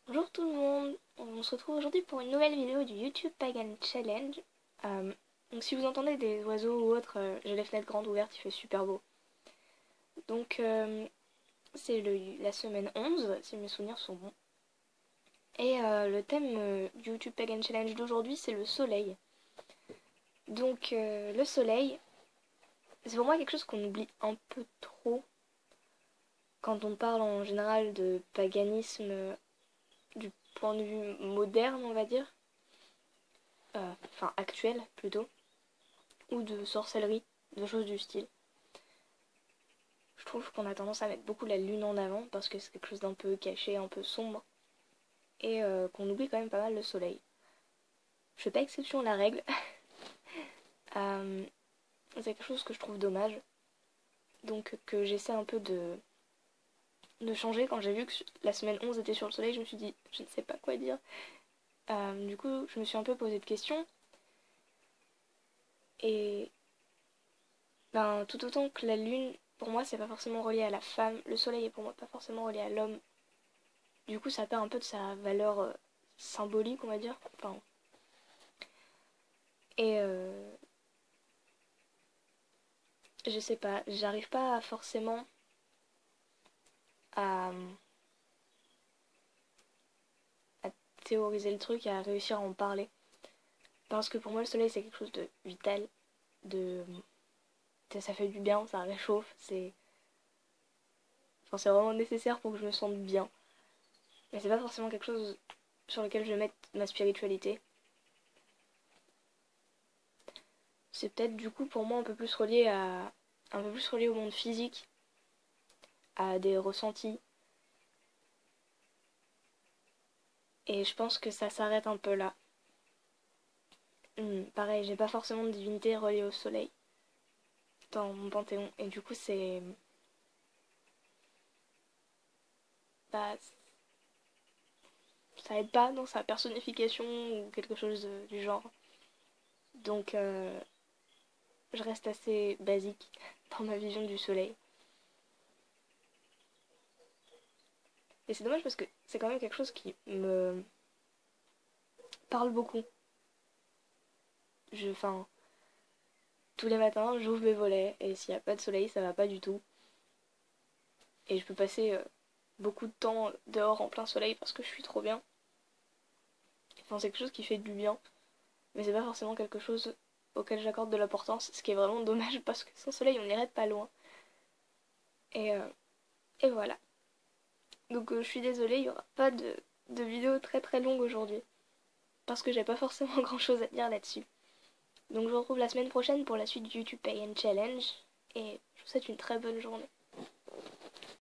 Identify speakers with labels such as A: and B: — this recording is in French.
A: Bonjour tout le monde, on se retrouve aujourd'hui pour une nouvelle vidéo du YouTube Pagan Challenge. Donc si vous entendez des oiseaux ou autres, j'ai les fenêtres grandes ouvertes, il fait super beau. Donc c'est la semaine 11, si mes souvenirs sont bons. Et le thème du YouTube Pagan Challenge d'aujourd'hui, c'est le soleil. Donc le soleil, c'est pour moi quelque chose qu'on oublie un peu trop quand on parle en général de paganisme du point de vue moderne, on va dire. Enfin actuel plutôt, ou de sorcellerie, de choses du style. Je trouve qu'on a tendance à mettre beaucoup la lune en avant parce que c'est quelque chose d'un peu caché, un peu sombre, et qu'on oublie quand même pas mal le soleil. Je fais pas exception à la règle. C'est quelque chose que je trouve dommage, donc que j'essaie un peu de changer. Quand j'ai vu que la semaine 11 était sur le soleil, je me suis dit, je ne sais pas quoi dire. Du coup, je me suis un peu posé de questions, et ben, tout autant que la lune, pour moi, c'est pas forcément relié à la femme, le soleil est pour moi pas forcément relié à l'homme. Du coup, ça perd un peu de sa valeur symbolique, on va dire. Enfin, et je sais pas, j'arrive pas forcément à, à théoriser le truc et à réussir à en parler. Parce que pour moi, le soleil, c'est quelque chose de vital, de ça fait du bien, ça réchauffe, enfin, c'est vraiment nécessaire pour que je me sente bien. Mais c'est pas forcément quelque chose sur lequel je vais mettre ma spiritualité. C'est peut-être du coup pour moi un peu plus relié au monde physique, à des ressentis. Et je pense que ça s'arrête un peu là. Pareil, j'ai pas forcément de divinité reliée au soleil dans mon panthéon. Et du coup, c'est. Bah, ça aide pas dans sa personnification ou quelque chose du genre. Donc, je reste assez basique dans ma vision du soleil. Et c'est dommage parce que c'est quand même quelque chose qui me parle beaucoup. Enfin, tous les matins, j'ouvre mes volets et s'il n'y a pas de soleil, ça va pas du tout. Et je peux passer beaucoup de temps dehors en plein soleil parce que je suis trop bien. Enfin, c'est quelque chose qui fait du bien. Mais c'est pas forcément quelque chose auquel j'accorde de l'importance, ce qui est vraiment dommage parce que sans soleil on irait pas loin. Et, euh, et voilà. Donc je suis désolée, il n'y aura pas de vidéo très très longue aujourd'hui. Parce que j'ai pas forcément grand chose à dire là-dessus. Donc je vous retrouve la semaine prochaine pour la suite du YouTube Pay and Challenge. Et je vous souhaite une très bonne journée.